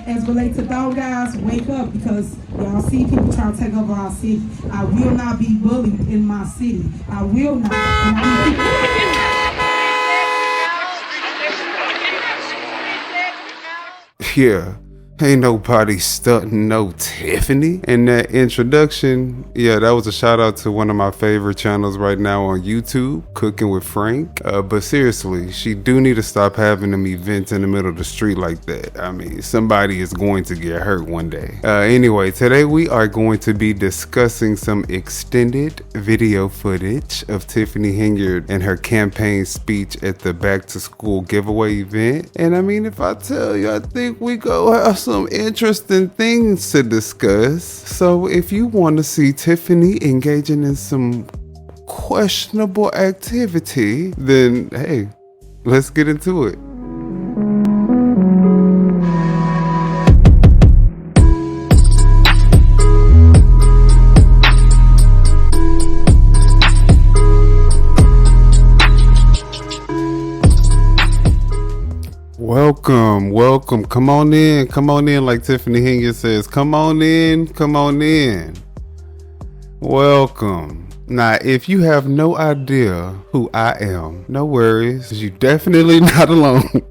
as relates to those guys, wake up, because y'all see people trying to take over our city. I will not be bullied in my city. I will not. Yeah, ain't nobody stunting no Tiffany. In that introduction, yeah, that was a shout out to one of my favorite channels right now on YouTube, Cooking with Frank. But seriously, she do need to stop having them events in the middle of the street like that. I mean, somebody is going to get hurt one day. Anyway, today we are going to be discussing some extended video footage of Tiffany Henyard and her campaign speech at the back to school giveaway event. And I mean, if I tell you, I think we go have some interesting things to discuss. So if you want to see Tiffany engaging in some questionable activity, then hey, let's get into it. Welcome. Come on in, like Tiffany Henyard says. Come on in. Welcome. Now, if you have no idea who I am, no worries, you definitely not alone.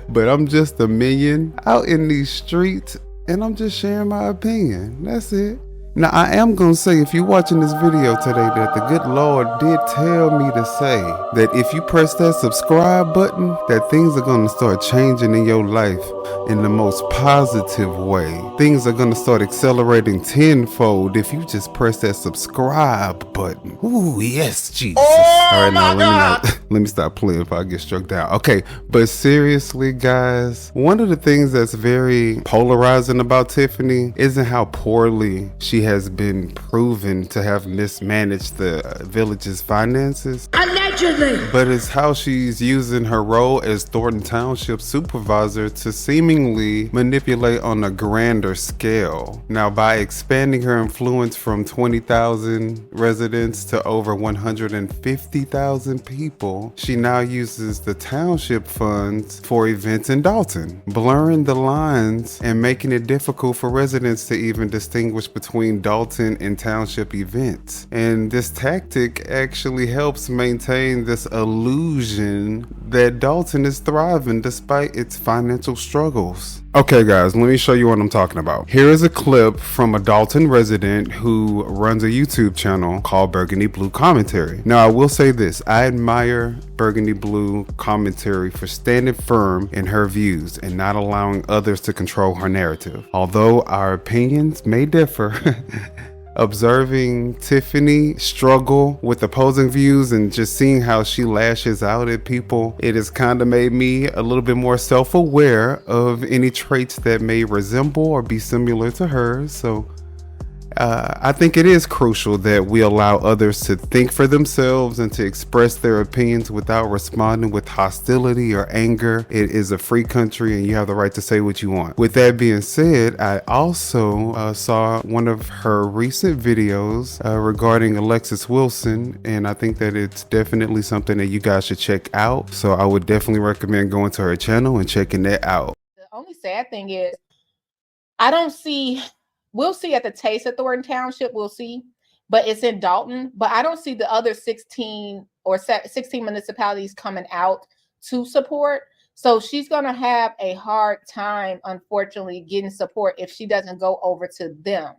But I'm just a minion out in these streets, and I'm just sharing my opinion. That's it. Now, I am going to say, if you're watching this video today, that the good Lord did tell me to say that if you press that subscribe button, that things are going to start changing in your life in the most positive way. Things are going to start accelerating tenfold if you just press that subscribe button. Ooh, yes, Jesus. All right, now let me stop playing if I get struck down. Okay, but seriously, guys, one of the things that's very polarizing about Tiffany isn't how poorly she has been proven to have mismanaged the village's finances. Allegedly. But it's how she's using her role as Thornton Township supervisor to seemingly manipulate on a grander scale. Now, by expanding her influence from 20,000 residents to over 150,000 people, she now uses the township funds for events in Dalton, blurring the lines and making it difficult for residents to even distinguish between Dalton and township events. And this tactic actually helps maintain this illusion that Dalton is thriving despite its financial struggles. Okay guys, let me show you what I'm talking about. Here is a clip from a Dalton resident who runs a YouTube channel called Burgundy Blue Commentary. Now I will say this, I admire Burgundy Blue Commentary for standing firm in her views and not allowing others to control her narrative. Although our opinions may differ, observing Tiffany struggle with opposing views and just seeing how she lashes out at people, it has kind of made me a little bit more self-aware of any traits that may resemble or be similar to hers. So I think it is crucial that we allow others to think for themselves and to express their opinions without responding with hostility or anger. It is a free country and you have the right to say what you want. With that being said, I also saw one of her recent videos regarding Alexis Wilson, and I think that it's definitely something that you guys should check out. So I would definitely recommend going to her channel and checking that out. The only sad thing is, I don't see... We'll see at the Taste of Thornton Township, we'll see, but it's in Dalton. But I don't see the other 16 municipalities coming out to support. So she's going to have a hard time, unfortunately, getting support if she doesn't go over to them.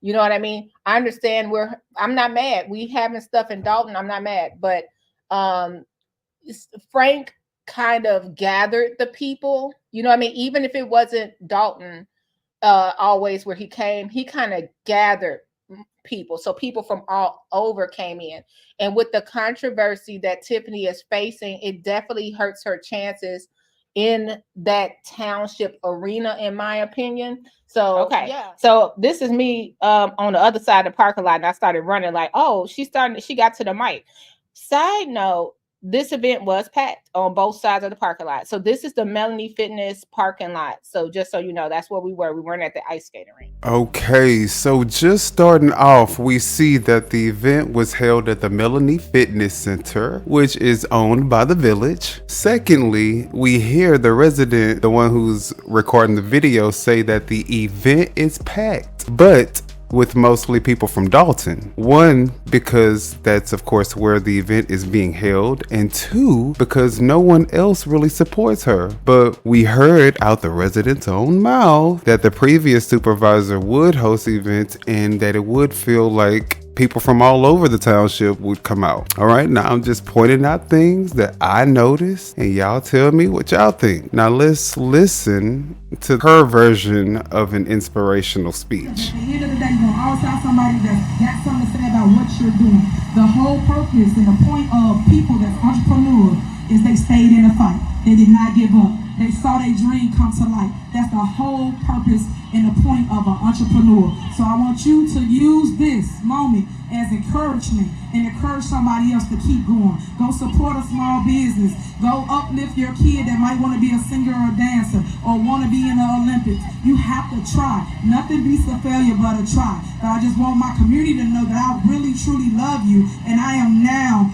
You know what I mean? I understand I'm not mad. We having stuff in Dalton. I'm not mad. But Frank kind of gathered the people. You know what I mean? Even if it wasn't Dalton, always where he came, he kind of gathered people. So people from all over came in. And with the controversy that Tiffany is facing, it definitely hurts her chances in that township arena, in my opinion. So, okay. Yeah. So this is me on the other side of the parking lot, and I started running like, oh, she got to the mic. Side note, this event was packed on both sides of the parking lot. So this is the Melanie Fitness parking lot. So just so you know, that's where we were. We weren't at the ice skating rink. Okay, so just starting off, we see that the event was held at the Melanie Fitness Center, which is owned by the village. Secondly, we hear the resident, the one who's recording the video, say that the event is packed, but with mostly people from Dalton. One, because that's of course where the event is being held, and two, because no one else really supports her. But we heard out the residents' own mouth that the previous supervisor would host events and that it would feel like people from all over the township would come out. All right, now I'm just pointing out things that I noticed and y'all tell me what y'all think. Now let's listen to her version of an inspirational speech. At the end of the day, you're gonna always have somebody that's got something to say about what you're doing. The whole purpose and the point of people that's entrepreneurs is they stayed in the fight. They did not give up. They saw their dream come to life. That's the whole purpose and the point of an entrepreneur. So I want you to use this moment as encouragement and encourage somebody else to keep going. Go support a small business. Go uplift your kid that might want to be a singer or a dancer or want to be in the Olympics. You have to try. Nothing beats a failure but a try. But I just want my community to know that I really truly love you, and I am now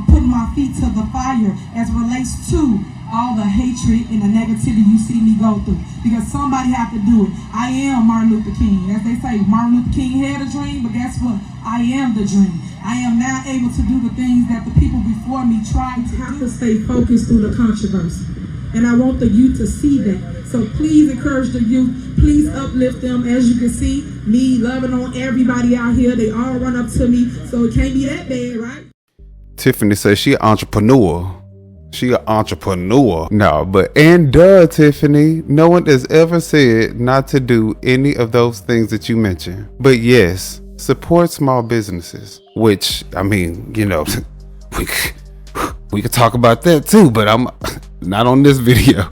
putting my feet to the fire as relates to all the hatred and the negativity you see me go through, because somebody have to do it. I am Martin Luther King. As they say, Martin Luther King had a dream, but guess what? I am the dream. I am now able to do the things that the people before me tried to have to stay focused through the controversy. And I want the youth to see that. So please encourage the youth. Please uplift them. As you can see, me loving on everybody out here. They all run up to me, so it can't be that bad, right? Tiffany says she an entrepreneur. She an entrepreneur. No, but and duh, Tiffany, no one has ever said not to do any of those things that you mentioned. But yes, support small businesses, which, I mean, you know, we could talk about that too, but I'm not on this video.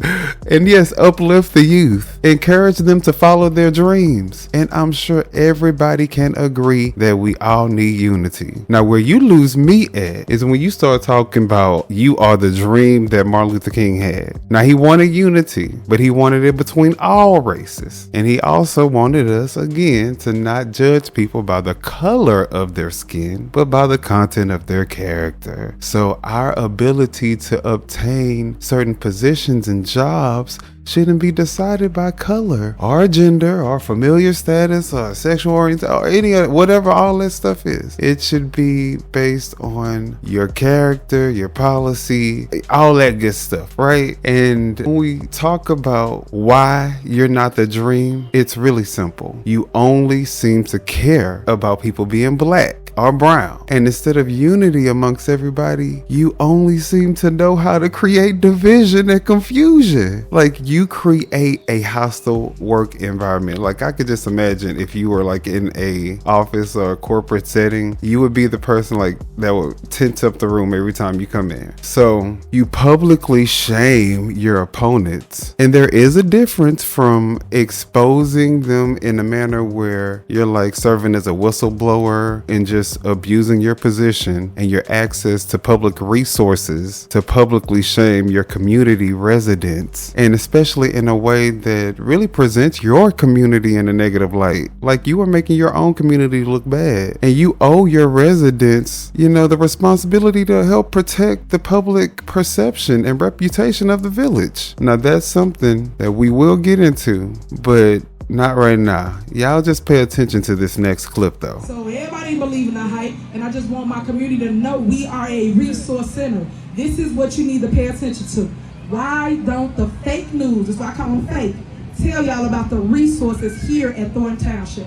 And yes, uplift the youth. Encourage them to follow their dreams. And I'm sure everybody can agree that we all need unity. Now, where you lose me at is when you start talking about you are the dream that Martin Luther King had. Now, he wanted unity, but he wanted it between all races. And he also wanted us, again, to not judge people by the color of their skin, but by the content of their character. So our ability to obtain certain positions and jobs shouldn't be decided by color or gender or familiar status or sexual orientation or any other, whatever all that stuff is. It should be based on your character, your policy, all that good stuff, right? And when we talk about why you're not the dream, it's really simple. You only seem to care about people being black or brown. And instead of unity amongst everybody, you only seem to know how to create division and confusion. Like, you create a hostile work environment. Like, I could just imagine if you were like in a office or a corporate setting, you would be the person like that would tint up the room every time you come in. So you publicly shame your opponents. And there is a difference from exposing them in a manner where you're like serving as a whistleblower and just abusing your position and your access to public resources to publicly shame your community residents, and especially in a way that really presents your community in a negative light. Like, you are making your own community look bad, and you owe your residents, you know, the responsibility to help protect the public perception and reputation of the village. Now, that's something that we will get into, but not right now. Y'all just pay attention to this next clip though. So everybody believe in the hype, and I just want my community to know we are a resource center. This is what you need to pay attention to. Why don't the fake news, that's why I call them fake, tell y'all about the resources here at Thornton Township?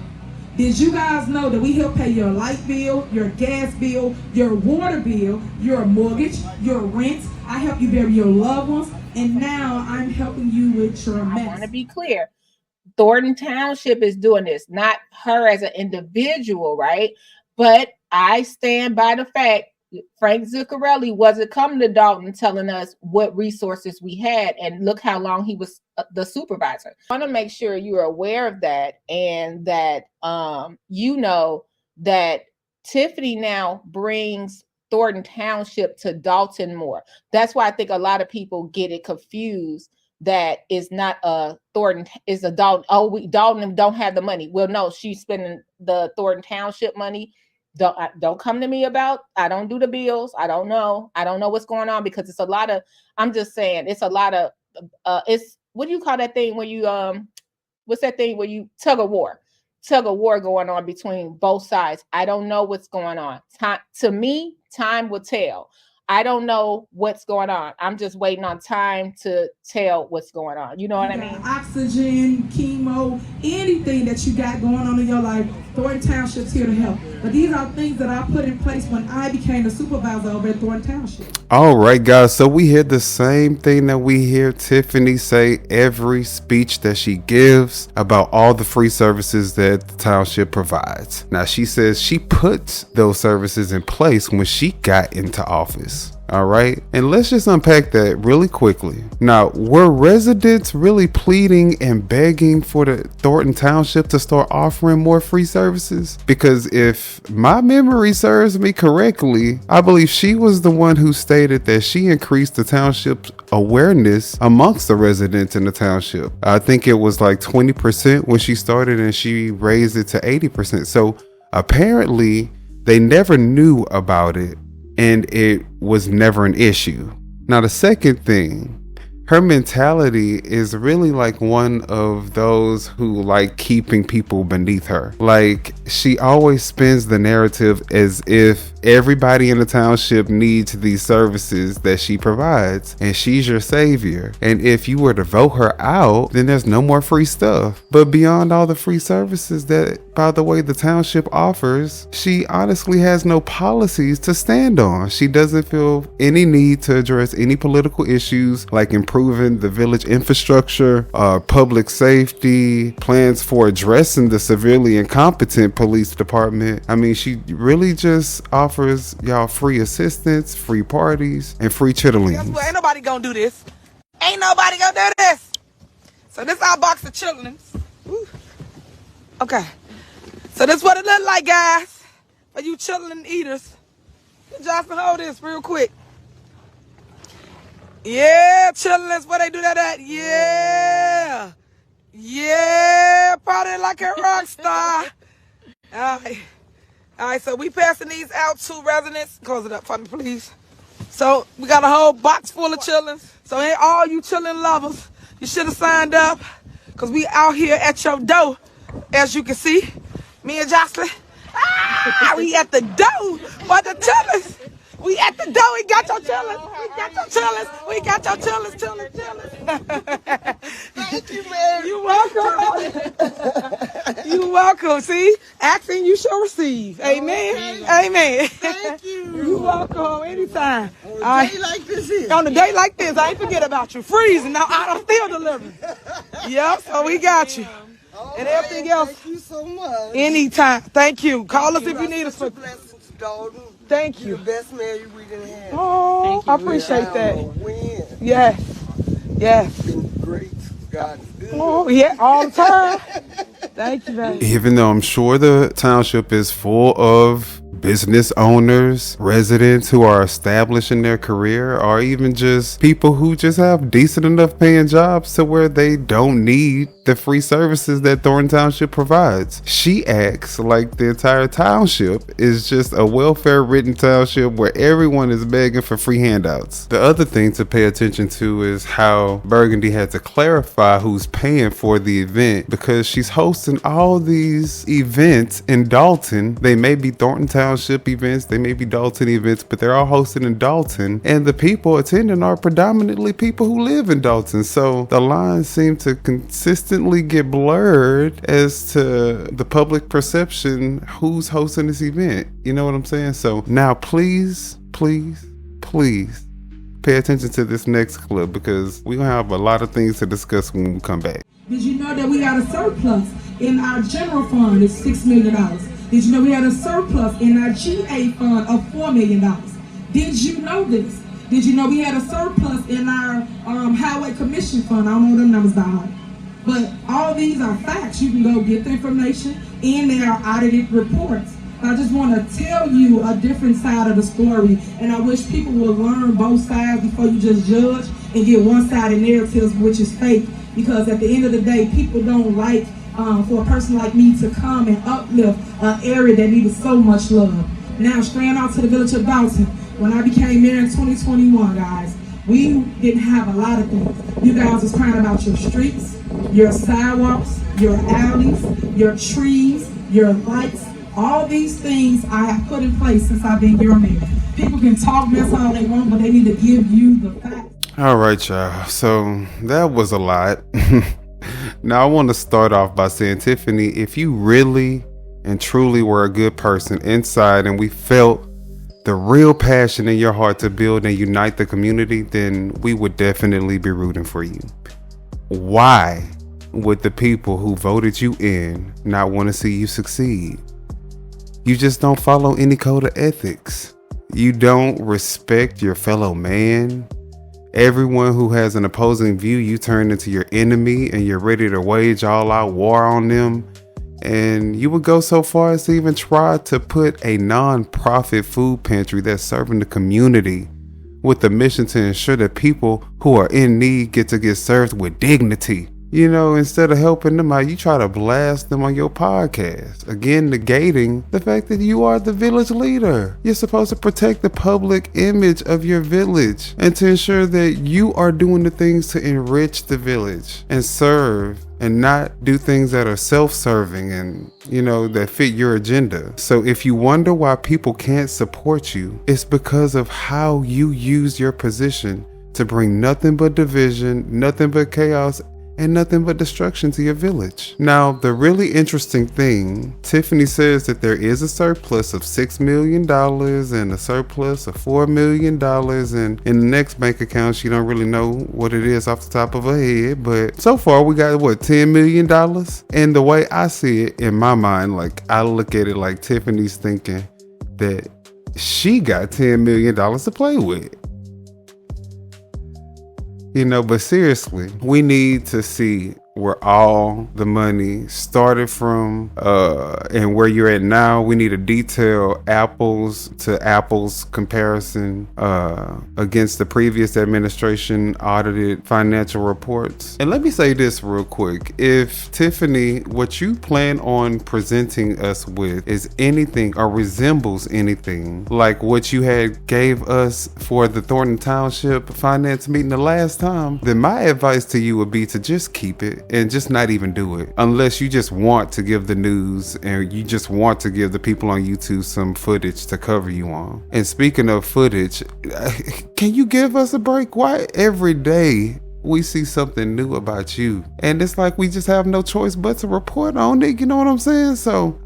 Did you guys know that we help pay your light bill, your gas bill, your water bill, your mortgage, your rent? I help you bury your loved ones, and now I'm helping you with your mess. I want to be clear. Thornton Township is doing this, not her as an individual, right? But I stand by the fact Frank Zuccarelli wasn't coming to Dalton telling us what resources we had, and look how long he was the supervisor. I want to make sure you're aware of that, and that you know that Tiffany now brings Thornton Township to Dalton more. That's why I think a lot of people get it confused that is not a Thornton, is a Dalton. Oh, Dalton don't have the money. Well, no, she's spending the Thornton Township money. Don't come to me about, I don't do the bills. I don't know what's going on, because it's a lot of, I'm just saying, it's a lot of it's, what do you call that thing when you what's that thing where you tug of war going on between both sides. I don't know what's going on. To me, time will tell. I don't know what's going on. I'm just waiting on time to tell what's going on. You know what I mean? Oxygen, chemo, anything that you got going on in your life, Thornton Township's here to help. But these are things that I put in place when I became the supervisor over at Thornton Township. All right, guys. So we hear the same thing that we hear Tiffany say every speech that she gives about all the free services that the township provides. Now, she says she puts those services in place when she got into office. All right. And let's just unpack that really quickly. Now, were residents really pleading and begging for the Thornton Township to start offering more free services? Because if my memory serves me correctly, I believe she was the one who stated that she increased the township's awareness amongst the residents in the township. I think it was like 20% when she started, and she raised it to 80%. So apparently they never knew about it, and it was never an issue. Now, the second thing, her mentality is really like one of those who like keeping people beneath her. Like, she always spins the narrative as if everybody in the township needs these services that she provides, and she's your savior. And if you were to vote her out, then there's no more free stuff. But beyond all the free services that, by the way, the township offers, she honestly has no policies to stand on. She doesn't feel any need to address any political issues like improving the village infrastructure, public safety, plans for addressing the severely incompetent police department. I mean, she really just offers y'all free assistance, free parties, and free chitterlings. Guess what? Ain't nobody gonna do this. Ain't nobody gonna do this. So this our box of chitterlings. Okay. So this what it look like, guys. For you chitterling eaters. Johnson, hold this real quick. Yeah, chitterlings, where they do that at? Yeah. Yeah, party like a rock star. All right, so we passing these out to residents. Close it up for me, please. So we got a whole box full of chitterlings. So hey, all you chitterling lovers, you should have signed up, because we out here at your door, as you can see. Me and Jocelyn, we at the door for the chitterlings. We at the door, we got your chitterlings. We got your chitterlings. We got your chitterlings, Thank you, man. You welcome. You welcome. See, asking you shall receive. Amen. Okay. Amen. Thank you. You welcome anytime. On a day like this here. On a day like this, I ain't forget about you. Freezing now, I'm still delivering. Yep. So we got you. And everything else. Thank you so much. Anytime. Thank you. Call us if you need us for. Blessings, Dalton. Thank You're you. the best man we didn't have. Oh, I appreciate that. Win. Yes. Yes. Been great. God is good. Oh, yeah, all the time. Thank you, baby. Even though I'm sure the township is full of business owners, residents who are established in their career, or even just people who just have decent enough paying jobs to where they don't need the free services that Thornton Township provides. She acts like the entire township is just a welfare-ridden township where everyone is begging for free handouts. The other thing to pay attention to is how Burgundy had to clarify who's paying for the event, because she's hosting all these events in Dalton. They may be Thornton Township events, they may be Dalton events, but they're all hosted in Dalton, and the people attending are predominantly people who live in Dalton. So the lines seem to consistently get blurred as to the public perception who's hosting this event. You know what I'm saying? So now please pay attention to this next clip, because we're gonna have a lot of things to discuss when we come back. Did you know that we got a surplus in our general fund? It's $6 million. Did you know we had a surplus in our GA fund of $4 million? Did you know this? Did you know we had a surplus in our highway commission fund? I don't know them numbers by heart. But all these are facts. You can go get the information, and they are audited reports. I just want to tell you a different side of the story, and I wish people would learn both sides before you just judge and get one-sided narratives, which is fake. Because at the end of the day, people don't like for a person like me to come and uplift an area that needed so much love. Now, straying out to the village of Dalton, when I became mayor in 2021, guys, we didn't have a lot of things. You guys was crying about your streets, your sidewalks, your alleys, your trees, your lights. All these things I have put in place since I've been your mayor. People can talk mess all they want, but they need to give you the facts. All right, y'all. So that was a lot. Now, I want to start off by saying, Tiffany, if you really and truly were a good person inside and we felt the real passion in your heart to build and unite the community, then we would definitely be rooting for you. Why would the people who voted you in not want to see you succeed? You just don't follow any code of ethics. You don't respect your fellow man. Everyone who has an opposing view, you turn into your enemy and you're ready to wage all out war on them. And you would go so far as to even try to put a non-profit food pantry that's serving the community with the mission to ensure that people who are in need get served with dignity. You know, instead of helping them out, you try to blast them on your podcast. Again, negating the fact that you are the village leader. You're supposed to protect the public image of your village and to ensure that you are doing the things to enrich the village and serve and not do things that are self-serving and, you know, that fit your agenda. So if you wonder why people can't support you, it's because of how you use your position to bring nothing but division, nothing but chaos, and nothing but destruction to your village. Now, the really interesting thing, Tiffany says that there is a surplus of $6 million and a surplus of $4 million, and in the next bank account, she don't really know what it is off the top of her head, but so far we got, $10 million? And the way I see it in my mind, like I look at it like Tiffany's thinking that she got $10 million to play with. You know, but seriously, we need to see where all the money started from and where you're at now. We need a detailed apples to apples comparison against the previous administration audited financial reports. And let me say this real quick. If Tiffany, what you plan on presenting us with is anything or resembles anything like what you had gave us for the Thornton Township finance meeting the last time, then my advice to you would be to just keep it and just not even do it unless you just want to give the news and you just want to give the people on YouTube some footage to cover you on. And speaking of footage, can you give us a break? Why every day we see something new about you and it's like we just have no choice but to report on it? You know what I'm saying? So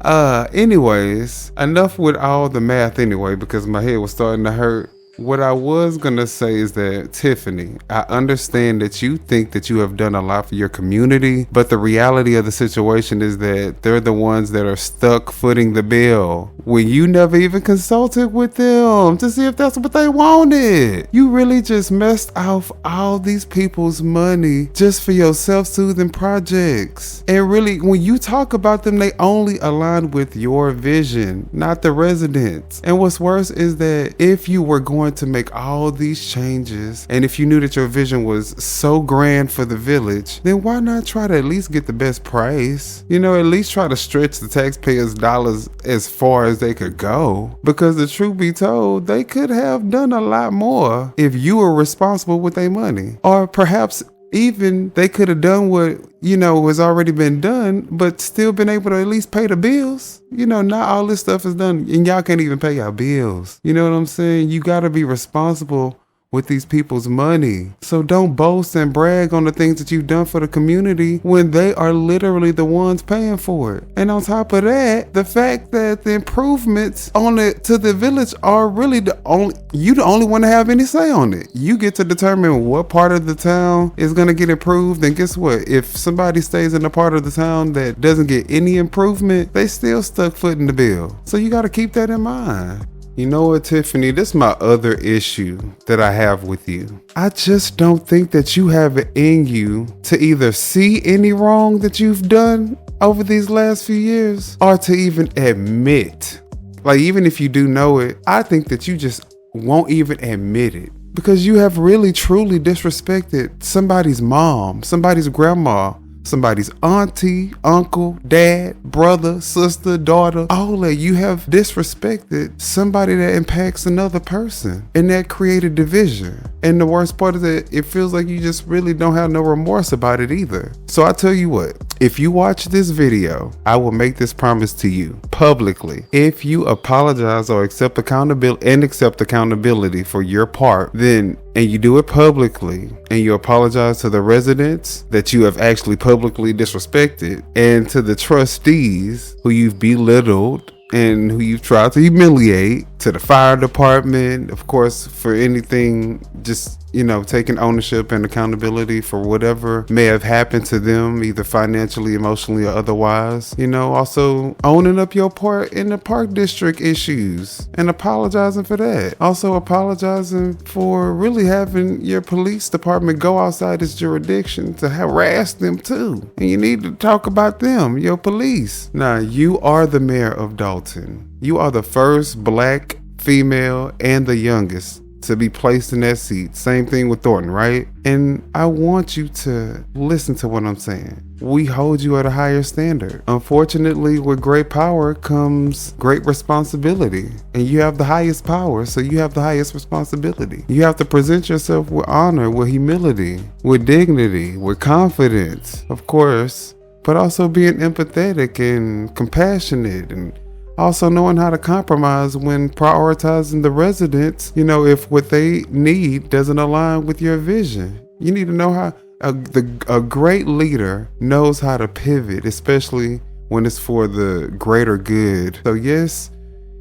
anyways, enough with all the math anyway, because my head was starting to hurt. What I was gonna say is that, Tiffany, I understand that you think that you have done a lot for your community, but the reality of the situation is that they're the ones that are stuck footing the bill when you never even consulted with them to see if that's what they wanted. You really just messed off all these people's money just for your self-soothing projects. And really, when you talk about them, they only align with your vision, not the residents. And what's worse is that if you were going to make all these changes and if you knew that your vision was so grand for the village, then why not try to at least get the best price? You know, at least try to stretch the taxpayers' dollars as far as they could go, because the truth be told, they could have done a lot more if you were responsible with their money. Or perhaps even they could have done what, you know, has already been done, but still been able to at least pay the bills. You know, not all this stuff is done and y'all can't even pay your bills. You know what I'm saying? You got to be responsible with these people's money. So don't boast and brag on the things that you've done for the community when they are literally the ones paying for it. And on top of that, the fact that the improvements on it to the village are really the only one to have any say on it. You get to determine what part of the town is going to get improved. And guess what? If somebody stays in the part of the town that doesn't get any improvement, they still stuck footing the bill. So you got to keep that in mind. You know what, Tiffany, this is my other issue that I have with you. I just don't think that you have it in you to either see any wrong that you've done over these last few years or to even admit Like, even if you do know it, I think that you just won't even admit it because you have really truly disrespected somebody's mom, somebody's grandma, somebody's auntie, uncle, dad, brother, sister, daughter. All that. You have disrespected somebody that impacts another person, and that created division. And the worst part is that it feels like you just really don't have no remorse about it either. So I tell you what, if you watch this video, I will make this promise to you publicly. If you apologize or accept accountability for your part, then, and you do it publicly, and you apologize to the residents that you have actually publicly disrespected, and to the trustees who you've belittled and who you've tried to humiliate, to the fire department, of course, for anything, just, taking ownership and accountability for whatever may have happened to them, either financially, emotionally, or otherwise. Also owning up your part in the park district issues and apologizing for that. Also apologizing for really having your police department go outside its jurisdiction to harass them too. And you need to talk about them, your police. Now, you are the mayor of Dalton. You are the first black female and the youngest to be placed in that seat. Same thing with Thornton, right? And I want you to listen to what I'm saying. We hold you at a higher standard. Unfortunately, with great power comes great responsibility. And you have the highest power, so you have the highest responsibility. You have to present yourself with honor, with humility, with dignity, with confidence, of course, but also being empathetic and compassionate, and also knowing how to compromise when prioritizing the residents, if what they need doesn't align with your vision. You need to know how a great leader knows how to pivot, especially when it's for the greater good. So yes,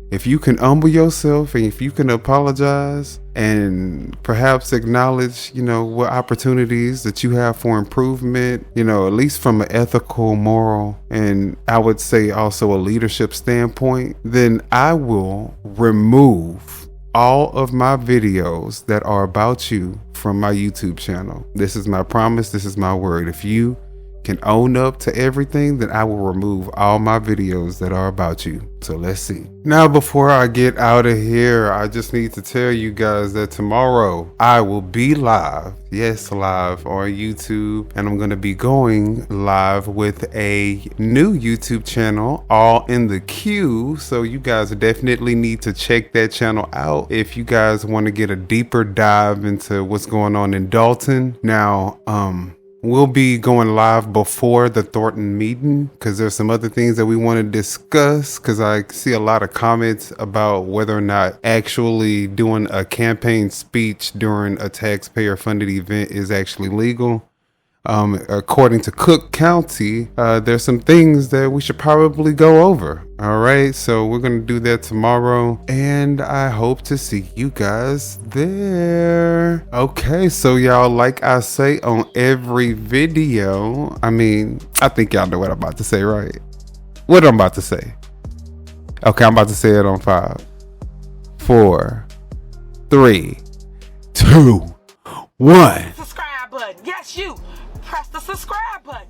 if you can humble yourself and if you can apologize and perhaps acknowledge, what opportunities that you have for improvement, at least from an ethical, moral, and I would say also a leadership standpoint, then I will remove all of my videos that are about you from my YouTube channel. This is my promise. This is my word. If you can own up to everything, then I will remove all my videos that are about you. So let's see. Now, before I get out of here, I just need to tell you guys that tomorrow I will be live. Yes, live on YouTube. And I'm going to be going live with a new YouTube channel, All in the Queue. So you guys definitely need to check that channel out if you guys want to get a deeper dive into what's going on in Dalton. Now, we'll be going live before the Thornton meeting because there's some other things that we want to discuss, because I see a lot of comments about whether or not actually doing a campaign speech during a taxpayer-funded event is actually legal. According to Cook County, there's some things that we should probably go over. All right, so we're gonna do that tomorrow, and I hope to see you guys there. Okay, so y'all, like I say on every video, I think y'all know what I'm about to say, right? What I'm about to say. Okay, I'm about to say it on 5, 4, 3, 2, 1. Subscribe button. Yes, you. Press the subscribe button.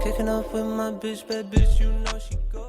Kicking off with my bitch, bad bitch, you know she go.